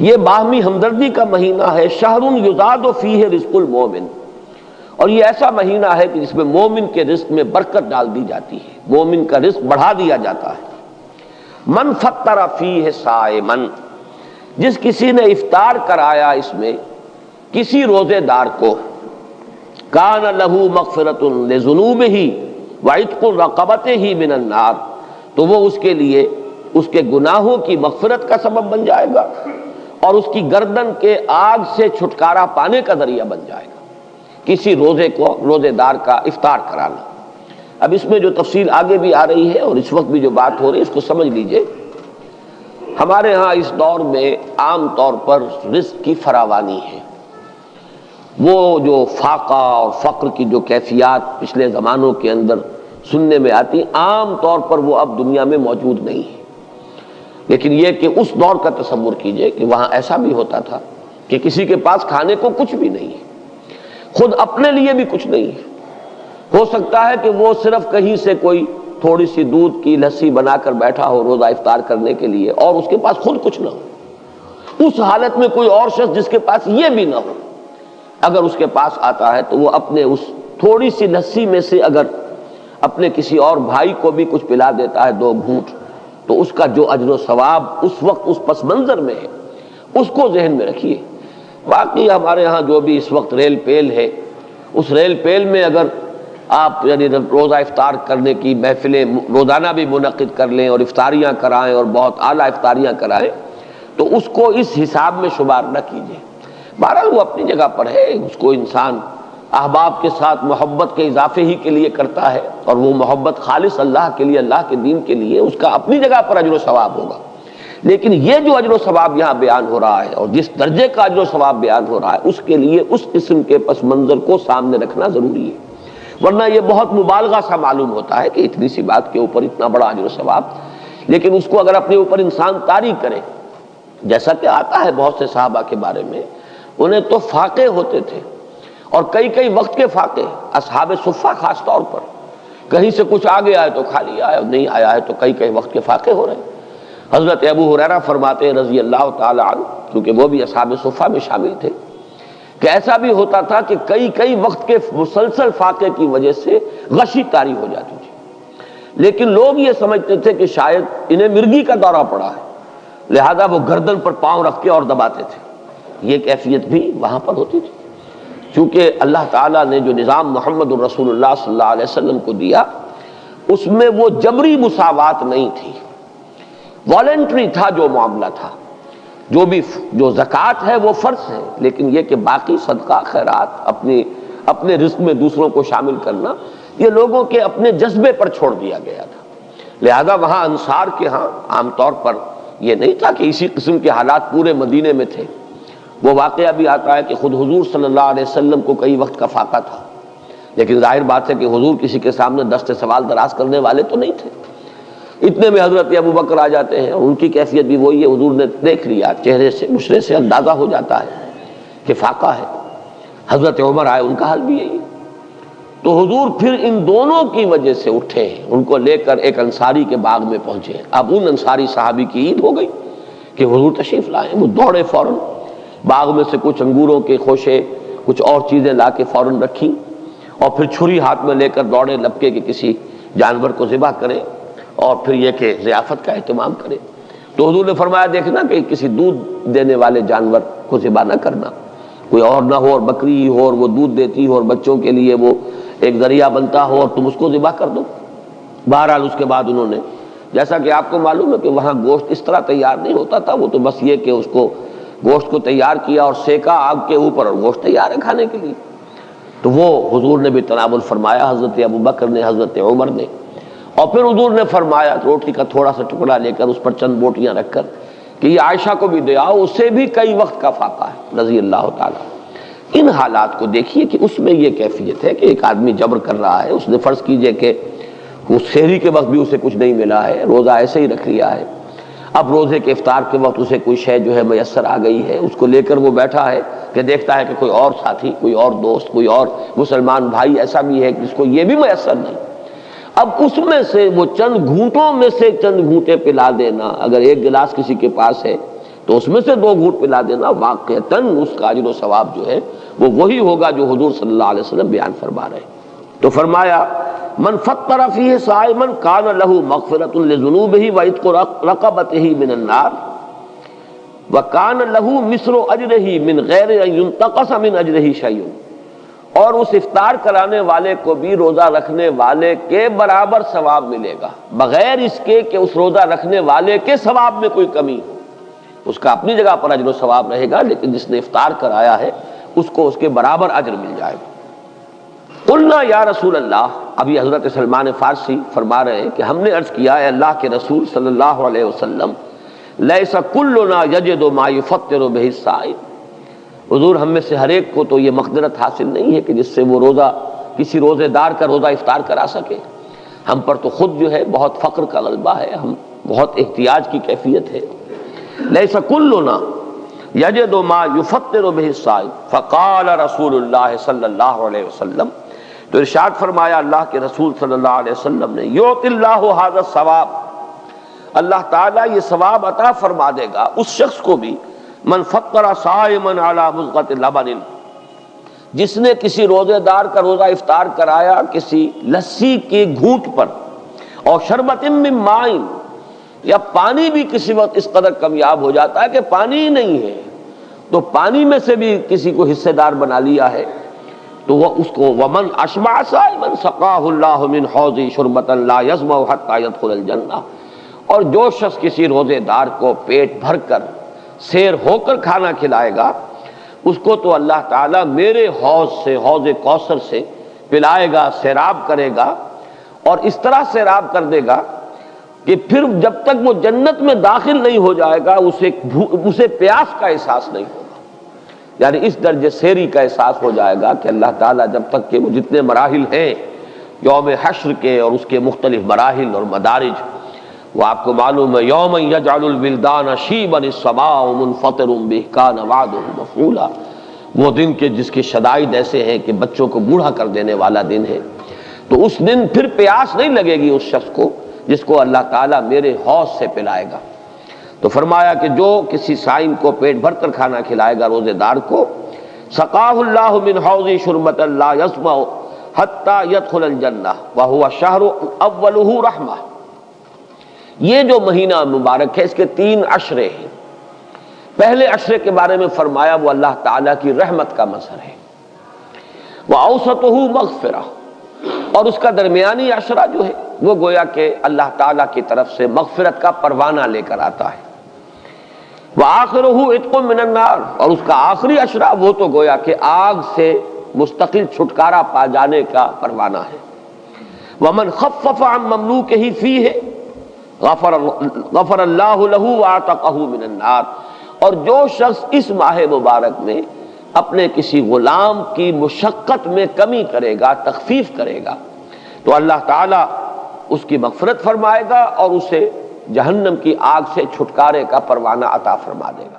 یہ باہمی ہمدردی کا مہینہ ہے، شہر یزاد فیہ رزق المومن، اور یہ ایسا مہینہ ہے کہ جس میں مومن کے رزق میں برکت ڈال دی جاتی ہے، مومن کا رزق بڑھا دیا جاتا ہے۔ من فطر فیہ صائما، جس کسی نے افطار کرایا اس میں کسی روزے دار کو، کان لہ مغفرۃ لذنوبہ وعتق رقبتہ من النار، تو وہ اس کے لیے اس کے گناہوں کی مغفرت کا سبب بن جائے گا اور اس کی گردن کے آگ سے چھٹکارا پانے کا ذریعہ بن جائے گا، کسی روزے دار کا افطار کرانا۔ اب اس میں جو تفصیل آگے بھی آ رہی ہے اور اس وقت بھی جو بات ہو رہی ہے اس کو سمجھ لیجئے۔ ہمارے ہاں اس دور میں عام طور پر رزق کی فراوانی ہے، وہ جو فاقہ اور فقر کی جو کیفیات پچھلے زمانوں کے اندر سننے میں آتی، عام طور پر وہ اب دنیا میں موجود نہیں ہے، لیکن یہ کہ اس دور کا تصور کیجئے کہ وہاں ایسا بھی ہوتا تھا کہ کسی کے پاس کھانے کو کچھ بھی نہیں ہے، خود اپنے لیے بھی کچھ نہیں ہے، ہو سکتا ہے کہ وہ صرف کہیں سے کوئی تھوڑی سی دودھ کی لسی بنا کر بیٹھا ہو روزہ افطار کرنے کے لیے، اور اس کے پاس خود کچھ نہ ہو۔ اس حالت میں کوئی اور شخص جس کے پاس یہ بھی نہ ہو، اگر اس کے پاس آتا ہے تو وہ اپنے اس تھوڑی سی لسی میں سے اگر اپنے کسی اور بھائی کو بھی کچھ پلا دیتا ہے 2 گھونٹ، تو اس کا جو اجر و ثواب اس وقت اس پس منظر میں ہے اس کو ذہن میں رکھیے۔ باقی ہمارے ہاں جو بھی اس وقت ریل پیل ہے، اس ریل پیل میں اگر آپ یعنی روزہ افطار کرنے کی محفلیں روزانہ بھی منعقد کر لیں اور افطاریاں کرائیں اور بہت اعلیٰ افطاریاں کرائیں، تو اس کو اس حساب میں شمار نہ کیجیے۔ بہرحال وہ اپنی جگہ پر ہے، اس کو انسان احباب کے ساتھ محبت کے اضافے ہی کے لیے کرتا ہے، اور وہ محبت خالص اللہ کے لیے، اللہ کے دین کے لیے، اس کا اپنی جگہ پر اجر و ثواب ہوگا۔ لیکن یہ جو اجر و ثواب یہاں بیان ہو رہا ہے اور جس درجے کا اجر و ثواب بیان ہو رہا ہے، اس کے لیے اس قسم کے پس منظر کو سامنے رکھنا ضروری ہے، ورنہ یہ بہت مبالغہ سا معلوم ہوتا ہے کہ اتنی سی بات کے اوپر اتنا بڑا اجر و ثواب، لیکن اس کو اگر اپنے اوپر انسان طاری کرے، جیسا کہ آتا ہے بہت سے صحابہ کے بارے میں، انہیں تو فاقے ہوتے تھے، اور کئی کئی وقت کے فاقے، اصحاب صفہ خاص طور پر، کہیں سے کچھ آگے آئے تو کھا لیا ہے، نہیں آیا ہے تو کئی کئی وقت کے فاقے ہو رہے ہیں۔ حضرت ابو ہریرہ فرماتے ہیں رضی اللہ تعالی عنہ، کیونکہ وہ بھی اصحاب صفہ میں شامل تھے، کہ ایسا بھی ہوتا تھا کہ کئی کئی وقت کے مسلسل فاقے کی وجہ سے غشی طاری ہو جاتی تھی، لیکن لوگ یہ سمجھتے تھے کہ شاید انہیں مرگی کا دورہ پڑا ہے، لہذا وہ گردن پر پاؤں رکھ کے اور دباتے تھے۔ یہ کیفیت بھی وہاں پر ہوتی تھی، چونکہ اللہ تعالیٰ نے جو نظام محمد الرسول اللہ صلی اللہ علیہ وسلم کو دیا، اس میں وہ جبری مساوات نہیں تھی، والنٹری تھا جو معاملہ تھا۔ جو زکوٰۃ ہے وہ فرض ہے، لیکن یہ کہ باقی صدقہ خیرات اپنے رزق میں دوسروں کو شامل کرنا، یہ لوگوں کے اپنے جذبے پر چھوڑ دیا گیا تھا۔ لہذا وہاں انصار کے ہاں عام طور پر یہ نہیں تھا کہ اسی قسم کے حالات پورے مدینے میں تھے۔ وہ واقعہ بھی آتا ہے کہ خود حضور صلی اللہ علیہ وسلم کو کئی وقت کا فاقہ تھا، لیکن ظاہر بات ہے کہ حضور کسی کے سامنے دست سوال دراز کرنے والے تو نہیں تھے۔ اتنے میں حضرت ابو بکر آ جاتے ہیں، ان کی کیفیت بھی وہی ہے، حضور نے دیکھ لیا، چہرے سے مشرے سے اندازہ ہو جاتا ہے کہ فاقہ ہے۔ حضرت عمر آئے، ان کا حال بھی یہی ہے۔ تو حضور پھر ان دونوں کی وجہ سے اٹھے، ان کو لے کر ایک انصاری کے باغ میں پہنچے۔ اب ان انصاری صحابی کی عید ہو گئی کہ حضور تشریف لائے، وہ دوڑے فوراً باغ میں سے کچھ انگوروں کے خوشے، کچھ اور چیزیں لا کے فوراً رکھی، اور پھر چھری ہاتھ میں لے کر دوڑے لپکے کہ کسی جانور کو ذبح کرے اور پھر یہ کہ ضیافت کا اہتمام کرے۔ تو حضور نے فرمایا دیکھنا کہ کسی دودھ دینے والے جانور کو ذبح نہ کرنا، کوئی اور نہ ہو اور بکری ہی ہو اور وہ دودھ دیتی ہو اور بچوں کے لیے وہ ایک ذریعہ بنتا ہو اور تم اس کو ذبح کر دو۔ بہرحال اس کے بعد انہوں نے، جیسا کہ آپ کو معلوم ہے کہ وہاں گوشت اس طرح تیار نہیں ہوتا تھا، وہ تو بس یہ کہ اس کو گوشت کو تیار کیا اور سیکا آگ کے اوپر، اور گوشت تیار ہے کھانے کے لیے۔ تو وہ حضور نے بھی تناول فرمایا، حضرت ابو بکر نے، حضرت عمر نے، اور پھر حضور نے فرمایا روٹی کا تھوڑا سا ٹکڑا لے کر اس پر چند بوٹیاں رکھ کر کہ یہ عائشہ کو بھی دے آؤ، اسے بھی کئی وقت کا فاقہ ہے رضی اللہ تعالیٰ۔ ان حالات کو دیکھیے کہ اس میں یہ کیفیت ہے کہ ایک آدمی جبر کر رہا ہے، اس نے فرض کیجئے کہ اس سحری کے وقت بھی اسے کچھ نہیں ملا ہے، روزہ ایسے ہی رکھ لیا ہے، اب روزے کے افطار کے وقت اسے کوئی شے جو ہے میسر آ گئی ہے، اس کو لے کر وہ بیٹھا ہے کہ دیکھتا ہے کہ کوئی اور ساتھی، کوئی اور دوست، کوئی اور مسلمان بھائی ایسا بھی ہے جس کو یہ بھی میسر نہیں۔ اب اس میں سے وہ چند گھونٹوں میں سے چند گھونٹے پلا دینا، اگر ایک گلاس کسی کے پاس ہے تو اس میں سے 2 گھونٹ پلا دینا واقعتاً اس کا اجر و ثواب جو ہے وہ وہی ہوگا جو حضور صلی اللہ علیہ وسلم بیان فرما رہے ہیں۔ تو فرمایا من فطر فیہ صائما کان لہ مغفرۃ لذنوبہ وعتق رقبتہ من النار وکان لہ مثل اجرہ من غیر ان ینتقص من اجرہ شیء، اور اس افطار کرانے والے کو بھی روزہ رکھنے والے کے برابر ثواب ملے گا، بغیر اس کے کہ اس روزہ رکھنے والے کے ثواب میں کوئی کمی ہو۔ اس کا اپنی جگہ پر اجر و ثواب رہے گا، لیکن جس نے افطار کرایا ہے اس کو اس کے برابر اجر مل جائے گا۔ قلنا یا رسول اللہ، ابھی حضرت سلمان فارسی فرما رہے ہیں کہ ہم نے عرض کیا ہے اللہ کے رسول صلی اللہ علیہ وسلم، لیس کلنا یجد ما یفطر بہ الصائم، حضور ہم میں سے ہر ایک کو تو یہ مقدرت حاصل نہیں ہے کہ جس سے وہ روزہ کسی روزے دار کا روزہ افطار کرا سکے۔ ہم پر تو خود جو ہے بہت فقر کا غلبہ ہے، ہم بہت احتیاج کی کیفیت ہے۔ لیس کلنا یجد ما یفطر بہ الصائم فقال رسول اللہ صلی اللہ علیہ وسلم، تو ارشاد فرمایا اللہ کے رسول صلی اللہ علیہ وسلم نے، یؤتی اللہ ھذا الثواب، اللہ تعالیٰ یہ ثواب عطا فرما دے گا اس شخص کو بھی، من فطر صائما علی مضغۃ لبن، جس نے کسی روزے دار کا روزہ افطار کرایا کسی لسی کے گھونٹ پر، اور شربت من ماء، یا پانی بھی کسی وقت اس قدر کمیاب ہو جاتا ہے کہ پانی ہی نہیں ہے تو پانی میں سے بھی کسی کو حصے دار بنا لیا ہے، تو وہ اس کو ومن اشبع صائما سقاہ اللہ من حوض شربۃ لا یظمأ حتی یدخل الجنہ، اور جو شخص کسی روزے دار کو پیٹ بھر کر سیر ہو کر کھانا کھلائے گا اس کو تو اللہ تعالیٰ میرے حوض سے، حوض کوثر سے پلائے گا، سیراب کرے گا، اور اس طرح سیراب کر دے گا کہ پھر جب تک وہ جنت میں داخل نہیں ہو جائے گا اسے پیاس کا احساس نہیں ہوگا، یعنی اس درجے سیری کا احساس ہو جائے گا کہ اللہ تعالیٰ جب تک کہ وہ جتنے مراحل ہیں یوم حشر کے اور اس کے مختلف مراحل اور مدارج، وہ آپ کو معلوم ہے یوم یجعل الولدان شیبا السماء منفطر بہ کان وعدہ مفعولا، وہ دن کے جس کے شدائد ایسے ہیں کہ بچوں کو بوڑھا کر دینے والا دن ہے، تو اس دن پھر پیاس نہیں لگے گی اس شخص کو جس کو اللہ تعالیٰ میرے حوض سے پلائے گا۔ تو فرمایا کہ جو کسی صائم کو پیٹ بھر کر کھانا کھلائے گا روزے دار کو، سقاہ اللہ من حوض شربۃ لا یظمأ حتی یدخل الجنہ وہو شہر اولہ رحمہ، یہ جو مہینہ مبارک ہے اس کے 3 عشرے ہیں۔ پہلے عشرے کے بارے میں فرمایا وہ اللہ تعالیٰ کی رحمت کا مظہر ہے، وَأَوْسَطُهُ مَغْفِرَةٌ، اور اس کا درمیانی عشرہ جو ہے وہ گویا کہ اللہ تعالیٰ کی طرف سے مغفرت کا پروانہ لے کر آتا ہے، وَآخِرُهُ عِتْقٌ مِّنَ النَّارِ، اور اس کا آخری عشرہ وہ تو گویا کہ آگ سے مستقل چھٹکارا پا جانے کا پروانہ ہے۔ وَمَنْ خَفَّفَ عَن مَمْلُوكِهِ فِيهِ غفر اللہ لہ وَاعْتَقَهُ مِنَ النَّارِ، اور جو شخص اس ماہ مبارک میں اپنے کسی غلام کی مشقت میں کمی کرے گا، تخفیف کرے گا، تو اللہ تعالیٰ اس کی مغفرت فرمائے گا اور اسے جہنم کی آگ سے چھٹکارے کا پروانہ عطا فرما دے گا۔